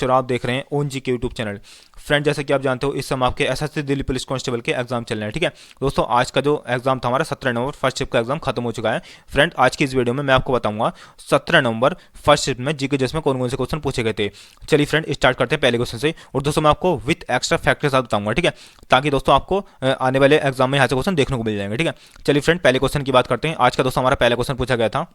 और आप देख रहे हैं ओन जी के यूट्यूब चैनल। फ्रेंड, जैसे कि आप जानते हो, इस समय आपके एसएससी दिल्ली पुलिस कांस्टेबल के एग्जाम चल रहे हैं। ठीक है दोस्तों, आज का जो एग्जाम था हमारा 17 नवंबर फर्स्ट शिफ्ट का एग्जाम खत्म हो चुका है। फ्रेंड, आज की इस वीडियो में मैं आपको बताऊंगा 17 नवंबर फर्स्ट शिफ्ट में जीके जिसमें कौन कौन से क्वेश्चन पूछे गए थे। चलिए फ्रेंड, स्टार्ट करते हैं पहले क्वेश्चन से। और दोस्तों, मैं आपको विथ एक्स्ट्रा फैक्ट के साथ बताऊंगा, ठीक है, ताकि दोस्तों आपको आने वाले एग्जाम में यहाँ से क्वेश्चन देखने को मिल जाएंगे। ठीक है, चलिए फ्रेंड, पहले क्वेश्चन की बात करते हैं। आज का दोस्तों हमारा पहला क्वेश्चन पूछा गया था,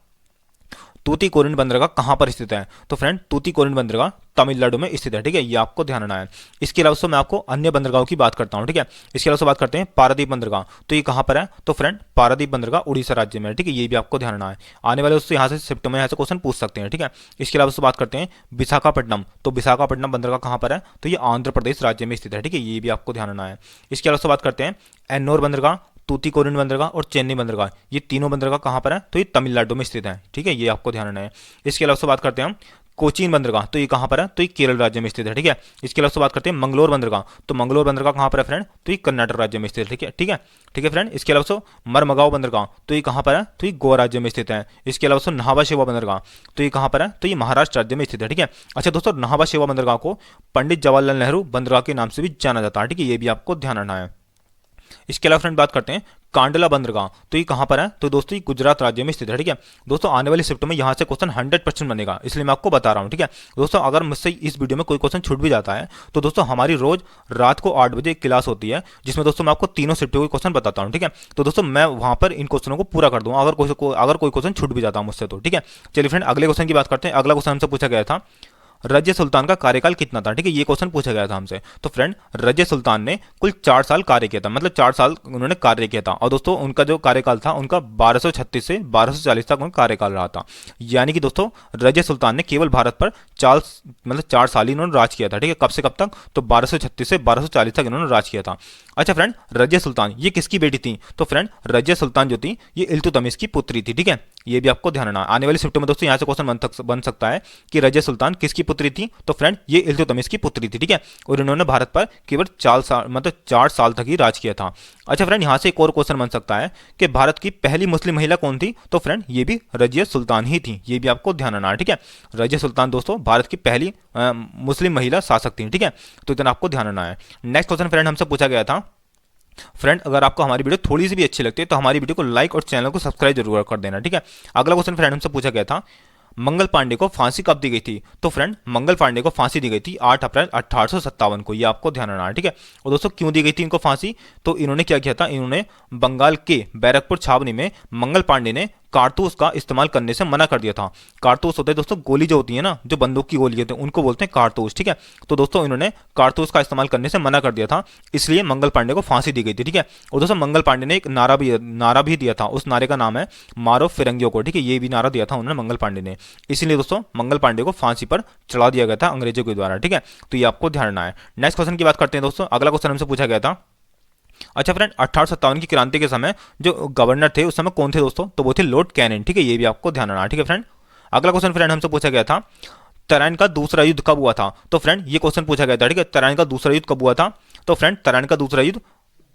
तूतीकोरिन बंदरगाह कहाँ पर स्थित है। तो फ्रेंड, तूतीकोरिन बंदरगाह तमिलनाडु में स्थित है। ठीक है, ये आपको ध्यान रखना है। इसके अलावा मैं आपको अन्य बंदरगाहों की बात करता हूँ। ठीक है, इसके अलावा बात करते हैं पारादीप बंदरगाह। तो ये कहाँ पर है। तो फ्रेंड, पारादीप बंदरगाह उड़ीसा राज्य में है। ठीक है, ये भी आपको ध्यान रखना है। आने वाले उससे यहाँ से शिफ्ट में यहाँ से क्वेश्चन पूछ सकते हैं। ठीक है, इसके अलावा बात करते हैं विशाखापट्टनम। तो विशाखापट्टनम बंदरगाह कहाँ पर है। तो ये आंध्र प्रदेश राज्य में स्थित है। ठीक है, ये भी आपको ध्यान रखना है। इसके अलावा बात करते हैं एन्नोर बंदरगाह, तूतीकोरिन बंदरगाह और चेन्नई बंदरगाह। ये तीनों बंदरगाह कहाँ पर है। तो ये तमिलनाडु में स्थित है। ठीक है, ये आपको ध्यान रखना है। इसके अलावा बात करते हैं हम कोचीन बंदरगाह। तो ये कहाँ पर है। तो ये केरल राज्य में स्थित है। ठीक है, इसके अलावा बात करते हैं मंगलोर बंदरगाह। तो मंगलोर बंदरगाह कहाँ पर है फ्रेंड। तो ये कर्नाटक राज्य में स्थित है। ठीक है, ठीक है, ठीक है फ्रेंड। इसके अलावा मरमगांव बंदरगाह। तो ये कहाँ पर है। तो ये गोवा राज्य में स्थित है। इसके अलावा नाहवा शेवा बंदरगाह। तो ये कहाँ पर है। तो ये महाराष्ट्र राज्य में स्थित है। ठीक है, अच्छा दोस्तों, नाहवा शेवा बंदरगाह को पंडित जवाहरलाल नेहरू बंदरगाह के नाम से भी जाना जाता है। ठीक है, ये भी आपको ध्यान रखना है। इसके अलावा फ्रेंड बात करते हैं कांडला बंदरगाह। तो ये कहाँ पर है। तो दोस्तों, ये गुजरात राज्य में स्थित है। ठीक है दोस्तों, आने वाली शिफ्ट में यहाँ से क्वेश्चन 100% बनेगा, इसलिए मैं आपको बता रहा हूँ। ठीक है दोस्तों, अगर मुझसे इस वीडियो में कोई क्वेश्चन छूट भी जाता है तो दोस्तों हमारी रोज रात को 8 बजे एक क्लास होती है, जिसमें दोस्तों मैं आपको तीनों शिफ्टों के क्वेश्चन बताता हूँ। ठीक है, तो दोस्तों मैं वहाँ पर इन क्वेश्चनों को पूरा कर दूंगा अगर कोई क्वेश्चन छूट भी जाता है मुझसे तो। ठीक है, चलिए फ्रेंड, अगले क्वेश्चन की बात करते हैं। अगला क्वेश्चन हमसे पूछा गया था, रजिया सुल्तान का कार्यकाल कितना था। ठीक है, ये क्वेश्चन पूछा गया था हमसे। तो फ्रेंड, रजिया सुल्तान ने कुल 4 साल कार्य किया था, मतलब 4 साल उन्होंने कार्य किया था। और दोस्तों उनका जो कार्यकाल था, उनका 1236 से 1240 तक उनका कार्यकाल रहा था। यानी कि दोस्तों रजिया सुल्तान ने केवल भारत पर 4 साल ही इन्होंने राज किया था। ठीक है, कब से कब तक। तो 1236 से 1240 तक इन्होंने राज किया था। अच्छा फ्रेंड, रजिया सुल्तान ये किसकी बेटी थी। तो फ्रेंड, रजिया सुल्तान जो थी ये इल्तुतमिश की पुत्री थी। ठीक है, ये भी आपको ध्यान रखना। आने वाली शिफ्टों में दोस्तों यहाँ से क्वेश्चन बन सकता है कि रजिया सुल्तान किसकी पुत्री थी। तो फ्रेंड, ये इल्तुतमिश की पुत्री थी। ठीक है, और इन्होंने भारत पर केवल 4 साल तक ही राज किया था। अच्छा फ्रेंड, यहाँ से एक और क्वेश्चन बन सकता है कि भारत की पहली मुस्लिम महिला कौन थी। तो फ्रेंड, ये भी रजिया सुल्तान ही थी। ये भी आपको ध्यान रखना है। ठीक है, रजिया सुल्तान दोस्तों भारत की पहली मुस्लिम महिला शासक थी। ठीक है, तो इतना आपको ध्यान रखना है। नेक्स्ट क्वेश्चन फ्रेंड हमसे पूछा गया था, फ्रेंड अगर आपको हमारी वीडियो थोड़ी सी भी अच्छी लगती है तो हमारी वीडियो को लाइक और चैनल को सब्सक्राइब जरूर कर देना। ठीक है, अगला क्वेश्चन फ्रेंड हमसे पूछा गया था, मंगल पांडे को फांसी कब दी गई थी। तो फ्रेंड, मंगल पांडे को फांसी दी गई थी 8 अप्रैल 1857 को। ये आपको ध्यान रखना है। ठीक है, और दोस्तों क्यों दी गई थी इनको फांसी। तो इन्होंने क्या किया था, इन्होंने बंगाल के बैरकपुर छावनी में मंगल पांडे ने कारतूस का इस्तेमाल करने से मना कर दिया था। कारतूस होते हैं दोस्तों गोली जो होती है ना, जो बंदूक की गोली होती है, उनको बोलते हैं कारतूस। ठीक है, तो दोस्तों इन्होंने कारतूस का इस्तेमाल करने से मना कर दिया था, इसलिए मंगल पांडे को फांसी दी गई थी। ठीक है, और दोस्तों मंगल पांडे ने एक नारा भी दिया था, उस नारे का नाम है मारो फिरंगियों को। ठीक है, ये भी नारा दिया था उन्होंने मंगल पांडे ने, इसलिए दोस्तों मंगल पांडे को फांसी पर चढ़ा दिया गया था अंग्रेजों के द्वारा। ठीक है, तो ये आपको ध्यान रखना है। नेक्स्ट क्वेश्चन की बात करते हैं दोस्तों। अगला क्वेश्चन हमसे पूछा गया था, अच्छा फ्रेंड, 1857 की क्रांति के समय जो गवर्नर थे उस समय कौन थे दोस्तों। तो वो थे लॉर्ड कैनिंग। ठीक है, ये भी आपको ध्यान रखना। ठीक है फ्रेंड, अगला क्वेश्चन फ्रेंड हमसे पूछा गया था, तराइन का दूसरा युद्ध कब हुआ था। तो फ्रेंड, ये क्वेश्चन पूछा गया था। ठीक है, तराइन का दूसरा युद्ध कब हुआ था। तो फ्रेंड, तराइन का दूसरा युद्ध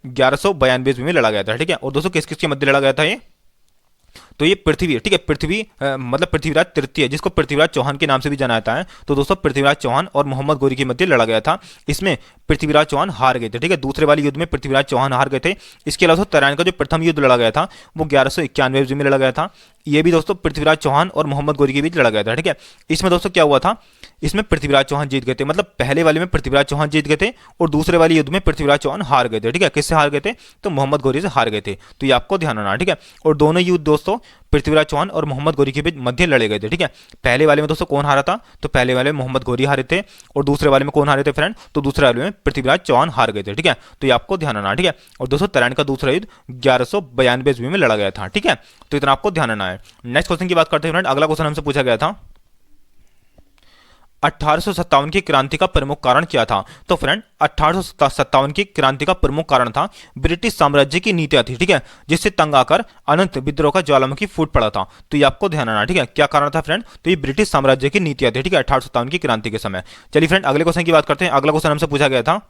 1192 में लड़ा गया था। ठीक है, और दोस्तों किस किस के मध्य लड़ा गया था ये। तो ये पृथ्वी, ठीक है, मतलब पृथ्वीराज तृतीय, जिसको पृथ्वीराज चौहान के नाम से भी जाना जाता है। तो दोस्तों पृथ्वीराज चौहान और मोहम्मद गोरी के मध्य लड़ा गया था। इसमें पृथ्वीराज चौहान हार गए थे। ठीक है, दूसरे वाले युद्ध में पृथ्वीराज चौहान हार गए थे। इसके अलावा तराइन का जो प्रथम युद्ध लड़ा गया था वो 1191 में लड़ा गया था। ये भी दोस्तों पृथ्वीराज चौहान और मोहम्मद गोरी के बीच लड़ा गया था। ठीक है, इसमें दोस्तों क्या हुआ था, इसमें पृथ्वीराज चौहान जीत गए थे, मतलब पहले वाले में पृथ्वीराज चौहान जीत गए थे और दूसरे वाले युद्ध में पृथ्वीराज चौहान हार गए थे। ठीक है, किससे हार गए थे। तो मोहम्मद गोरी से हार गए थे। तो ये आपको ध्यान रखना। ठीक है, और दोनों युद्ध दोस्तों पृथ्वीराज चौहान और मोहम्मद गोरी के बीच मध्य लड़े गए थे। ठीक है, पहले वाले में दोस्तों कौन हारा था। तो पहले वाले में मोहम्मद गोरी हारे थे और दूसरे वाले में कौन हारे थे फ्रेंड। तो दूसरे वाले में पृथ्वीराज चौहान हार गए थे। ठीक है, तो ये आपको ध्यान रखना। ठीक है, और दोस्तों तराइन का दूसरा युद्ध 1192 ईस्वी में लड़ा गया था। ठीक है, तो इतना आपको ध्यान रखना है। नेक्स्ट क्वेश्चन की बात करते हैं फ्रेंड। अगला क्वेश्चन हमसे पूछा गया था, 1857 की क्रांति का प्रमुख कारण क्या था। तो फ्रेंड, 1857 की क्रांति का प्रमुख कारण था ब्रिटिश साम्राज्य की नीतियां थी। ठीक है, जिससे तंग आकर अनंत विद्रोह का ज्वालामुखी फूट पड़ा था। तो ये आपको ध्यान रखना। ठीक है, क्या कारण था फ्रेंड। तो ये ब्रिटिश साम्राज्य की नीतियां थी। ठीक है, 1857 की क्रांति के समय। चलिए फ्रेंड, अगले क्वेश्चन की बात करते हैं। अगला क्वेश्चन हमसे पूछा गया था,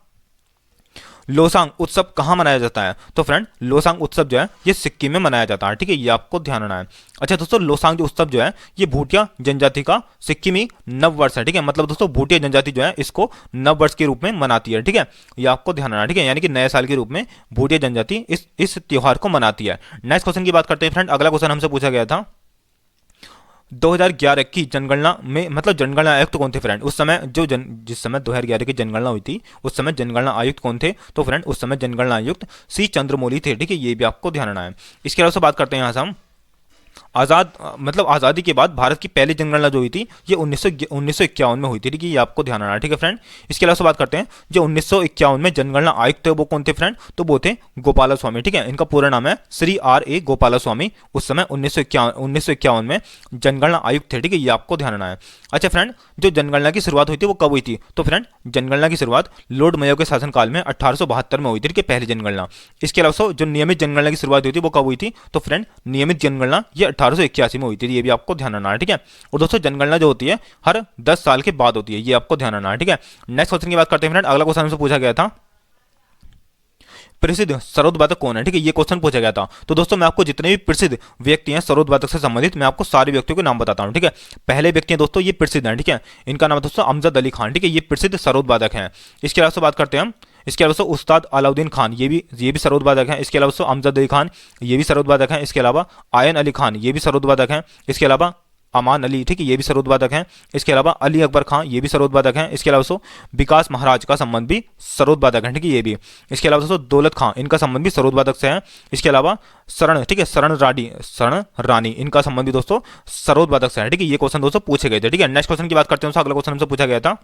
लोसांग उत्सव कहाँ मनाया जाता है? तो फ्रेंड लोसांग उत्सव जो है ये सिक्किम में मनाया जाता है, ठीक है, ये आपको ध्यान रखना है। अच्छा दोस्तों, लोसांग जो उत्सव जो है ये भूटिया जनजाति का सिक्किमी नव वर्ष है, ठीक है, मतलब दोस्तों भूटिया जनजाति जो है इसको नव वर्ष के रूप में मनाती है, ठीक है, ये आपको ध्यान रखना है, ठीक है, यानी कि नए साल के रूप में भूटिया जनजाति इस त्योहार को मनाती है। नेक्स्ट क्वेश्चन की बात करते हैं फ्रेंड। अगला क्वेश्चन हमसे पूछा गया था 2011 की जनगणना में मतलब जनगणना आयुक्त कौन थे फ्रेंड? उस समय जिस समय 2011 की जनगणना हुई थी उस समय जनगणना आयुक्त कौन थे? तो फ्रेंड उस समय जनगणना आयुक्त सी चंद्रमौली थे, ठीक है, ये भी आपको ध्यान रखना है। इसके अलावा बात करते हैं यहाँ से हम मतलब आज़ादी के बाद भारत की पहली जनगणना जो हुई थी ये 1951 में हुई थी, ठीक है, ये आपको ध्यान रखना है, ठीक है फ्रेंड। इसके अलावा बात करते हैं जो 1951 में जनगणना आयुक्त थे वो कौन थे फ्रेंड? तो वो थे गोपाला स्वामी, ठीक है, इनका पूरा नाम है श्री R.A. गोपाला स्वामी। उस समय 1951 में जनगणना आयुक्त थे, ठीक है, ये आपको ध्यान रखना है। अच्छा फ्रेंड, जो जनगणना की शुरुआत हुई थी वो कब हुई थी? तो फ्रेंड जनगणना की शुरुआत लॉर्ड मेयो के शासनकाल में 1872 में हुई थी, ठीक है, पहली जनगणना। इसके अलावा जो नियमित जनगणना की शुरुआत हुई थी वो कब हुई थी? तो फ्रेंड नियमित जनगणना ये 1881 में हुई थी, ये भी आपको ध्यान रखना है, ठीक है। और दोस्तों जनगणना जो होती है हर 10 साल के बाद होती है, ये आपको ध्यान रखना है, ठीक है। नेक्स्ट क्वेश्चन की बात करते हैं फ्रेंड। अगला क्वेश्चन हमसे पूछा गया था प्रसिद्ध सरोदवादक कौन है, ठीक है, ये क्वेश्चन पूछा गया था। तो दोस्तों मैं आपको जितने भी प्रसिद्ध व्यक्ति हैं सरोदवादक से संबंधित मैं आपको सारे व्यक्तियों के नाम बताता हूं, ठीक है। पहले व्यक्ति हैं दोस्तों ये प्रसिद्ध हैं, ठीक है, इनका नाम दोस्तों अमजद अली खान, ठीक है, ये प्रसिद्ध सरोदवादक हैं। इसके अलावा बात करते हैं हम इसके अलावा उस्ताद अलाउद्दीन खान, ये भी सरोदवादक हैं। इसके अलावा अमजद अली खान ये भी सरोदवादक हैं। इसके अलावा आयन अली खान ये भी सरोदवादक हैं। इसके अलावा अमान अली, ठीक है, ये भी सरोदवादक हैं। इसके अलावा अली अकबर खान ये भी सरोदवादक हैं। इसके अलावा विकास महाराज का संबंध भी सरोदवादक है, ठीक है, ये भी। इसके अलावा दौलत खान इनका संबंध भी सरोदवादक से है। इसके अलावा शरण, ठीक है, शरण रानी इनका संबंध भी दोस्तों सरोदवादक से है, ठीक है, ये क्वेश्चन दोस्तों पूछे गए थे, ठीक है। नेक्स्ट क्वेश्चन की बात करते हैं। अगला क्वेश्चन हमसे पूछा गया था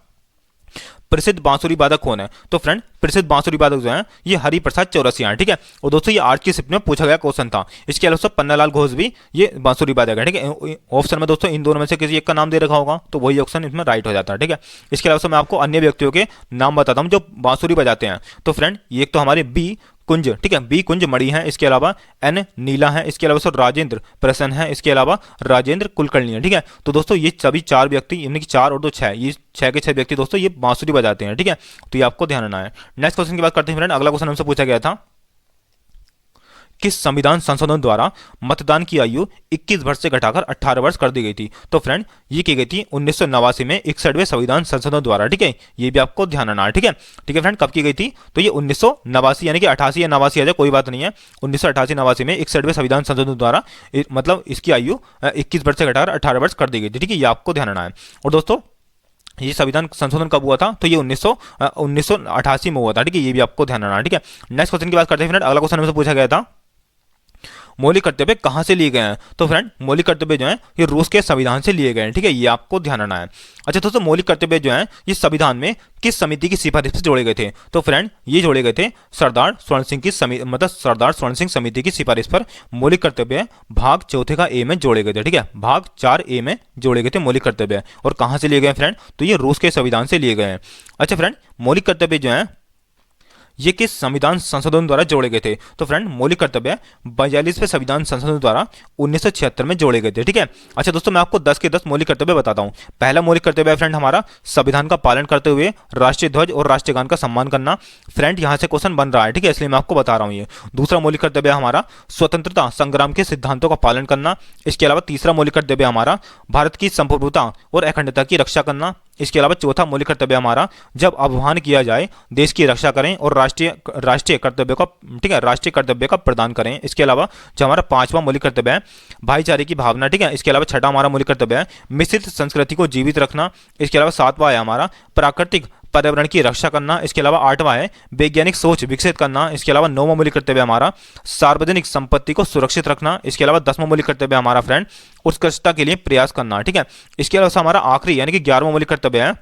प्रसिद्ध बांसुरी वादक कौन है? तो फ्रेंड प्रसिद्ध बांसुरी वादक जो है ये हरिप्रसाद चौरसिया है, ठीक है। और दोस्तों ये आज की शिफ्ट में पूछा गया क्वेश्चन था। इसके अलावा पन्नालाल घोष भी ये बांसुरी वादक है, ठीक है। ऑप्शन में दोस्तों इन दोनों में से किसी एक का नाम दे रखा होगा तो वही ऑप्शन इसमें राइट हो जाता है, ठीक है। इसके अलावा मैं आपको अन्य व्यक्तियों के नाम बताता हूँ जो बांसुरी बजाते हैं। तो फ्रेंड ये एक तो हमारे बी कुंज, ठीक है, बी कुंज मणि है। इसके अलावा एन नीला है। इसके अलावा राजेंद्र प्रसन्न है। इसके अलावा राजेंद्र कुलकर्णी है, ठीक है। तो दोस्तों ये सभी 4 व्यक्ति, यानी कि 4 और 2 6, ये 6 के 6 व्यक्ति दोस्तों ये बांसुरी बजाते हैं, ठीक है। तो ये आपको ध्यान रखना है। नेक्स्ट क्वेश्चन की बात करते हैं फ्रेंड। अगला क्वेश्चन हमसे पूछा गया था किस संविधान संशोधन द्वारा मतदान की आयु 21 वर्ष से घटाकर 18 वर्ष कर दी गई थी? तो फ्रेंड ये की गई थी 1989 में 61वें संविधान संशोधन द्वारा, ठीक है, ये भी आपको ध्यान रखना है, ठीक है। ठीक है फ्रेंड, कब की गई थी? तो ये 1989 यानी कि 88 या 89 आ जाए कोई बात नहीं है। 1988-89 में 61वें संविधान संशोधन द्वारा मतलब इसकी आयु 21 वर्ष से घटाकर 18 वर्ष कर दी गई थी, ठीक है, ये आपको ध्यान रखना है। और दोस्तों ये संविधान संशोधन कब हुआ था? तो ये 1988 में हुआ था, ठीक है, ये भी आपको ध्यान रखना है, ठीक है। नेक्स्ट क्वेश्चन की बात करते हैं फ्रेंड। अगला क्वेश्चन हमसे पूछा गया था मौलिक कर्तव्य कहां से लिए गए हैं? तो फ्रेंड मौलिक कर्तव्य जो है ये रूस के संविधान से लिए गए हैं, ठीक है, ये आपको ध्यान रखना है। अच्छा दोस्तों मौलिक कर्तव्य जो है ये संविधान में किस समिति की सिफारिश से जोड़े गए थे? तो फ्रेंड ये जोड़े गए थे सरदार स्वर्ण सिंह की सरदार स्वर्ण सिंह समिति की सिफारिश पर मौलिक कर्तव्य भाग 4 का ए में जोड़े गए थे, ठीक है, भाग 4A में जोड़े गए थे मौलिक कर्तव्य। और कहां से लिए गए फ्रेंड? तो ये रूस के संविधान से लिए गए हैं। अच्छा फ्रेंड मौलिक कर्तव्य जो है ये किस संविधान संशोधन द्वारा जोड़े गए थे? तो फ्रेंड मौलिक कर्तव्य 42वें संविधान संशोधन द्वारा 1976 में जोड़े गए थे, ठीक है। अच्छा दोस्तों मैं आपको 10 के 10 मौलिक कर्तव्य बताता हूं। पहला मौलिक कर्तव्य है फ्रेंड हमारा संविधान का पालन करते हुए राष्ट्रीय ध्वज और राष्ट्रीय गान का सम्मान करना। फ्रेंड यहां से क्वेश्चन बन रहा है, ठीक है, इसलिए मैं आपको बता रहा हूं ये। दूसरा मौलिक कर्तव्य हमारा स्वतंत्रता संग्राम के सिद्धांतों का पालन करना। इसके अलावा तीसरा मौलिक कर्तव्य हमारा भारत की संप्रभुता और अखंडता की रक्षा करना। इसके अलावा चौथा मौलिक कर्तव्य हमारा जब आह्वान किया जाए देश की रक्षा करें और राष्ट्रीय कर्तव्य का, ठीक है, राष्ट्रीय कर्तव्य का प्रदान करें। इसके अलावा जो हमारा 5वां मौलिक कर्तव्य है भाईचारे की भावना, ठीक है। इसके अलावा 6वां हमारा मौलिक कर्तव्य है मिश्रित संस्कृति को जीवित रखना। इसके अलावा 7वां है हमारा प्राकृतिक पर्यावरण की रक्षा करना। इसके अलावा 8वां है वैज्ञानिक सोच विकसित करना। इसके अलावा 9वां मौलिक कर्तव्य हमारा सार्वजनिक संपत्ति को सुरक्षित रखना। इसके अलावा 10वां मौलिक कर्तव्य हमारा फ्रेंड उत्कृष्टता के लिए प्रयास करना, ठीक है। इसके अलावा हमारा आखिरी यानी कि 11वां मौलिक कर्तव्य है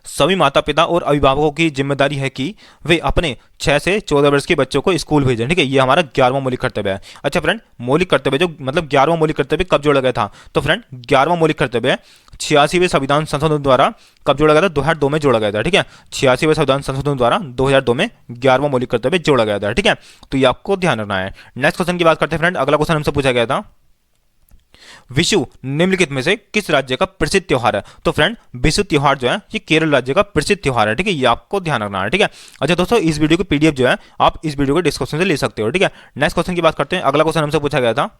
सभी माता पिता और अभिभावकों की जिम्मेदारी है कि वे अपने 6 से 14 वर्ष के बच्चों को स्कूल भेजें, ठीक है, ये हमारा 11वां मौलिक कर्तव्य है। अच्छा फ्रेंड मौलिक कर्तव्य जो मतलब 11वां मौलिक कर्तव्य कब जोड़ा गया था? तो फ्रेंड 11वां मौलिक कर्तव्य 86वें संविधान संशोधन द्वारा कब जोड़ा गया था? 2002 में जोड़ा गया था, ठीक है, 86वें संविधान संशोधन द्वारा 2002 में 11वां मौलिक कर्तव्य जोड़ा गया था, ठीक है। तो ये आपको ध्यान रखना है। नेक्स्ट क्वेश्चन की बात करते हैं फ्रेंड। अगला क्वेश्चन हमसे पूछा गया था विशु निम्नलिखित में से किस राज्य का प्रसिद्ध त्योहार है? तो फ्रेंड विशु त्योहार जो है ये केरल राज्य का प्रसिद्ध त्योहार है, ठीक है, ये आपको ध्यान रखना है, ठीक है। अच्छा दोस्तों, इस वीडियो की पीडीएफ जो है आप इस वीडियो के डिस्क्रिप्शन से ले सकते हो, ठीक है। नेक्स्ट क्वेश्चन की बात करते हैं। अगला क्वेश्चन हमसे पूछा गया था,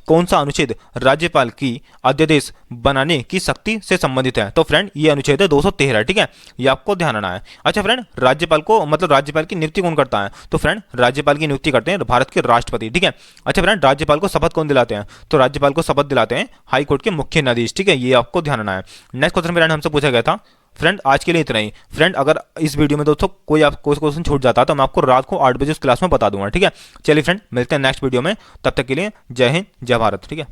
कौन सा अनुच्छेद राज्यपाल की अध्यादेश बनाने की शक्ति से संबंधित है? तो फ्रेंड ये अनुच्छेद है 213, ठीक है, ये आपको ध्यान रखना है। अच्छा फ्रेंड, राज्यपाल को मतलब राज्यपाल की नियुक्ति कौन करता है? तो फ्रेंड राज्यपाल की नियुक्ति करते हैं भारत के राष्ट्रपति, ठीक है। अच्छा फ्रेंड, राज्यपाल को शपथ कौन दिलाते हैं? तो राज्यपाल को शपथ दिलाते हैं हाई कोर्ट के मुख्य न्यायाधीश, ठीक है, ये आपको ध्यान रखना है। नेक्स्ट क्वेश्चन फ्रेंड हमसे पूछा गया था। फ्रेंड आज के लिए इतना ही। फ्रेंड अगर इस वीडियो में दोस्तों कोई क्वेश्चन छूट जाता है तो मैं आपको रात को 8 बजे उस क्लास में बता दूंगा, ठीक है। चलिए फ्रेंड, मिलते हैं नेक्स्ट वीडियो में, तब तक के लिए जय हिंद जय भारत, ठीक है।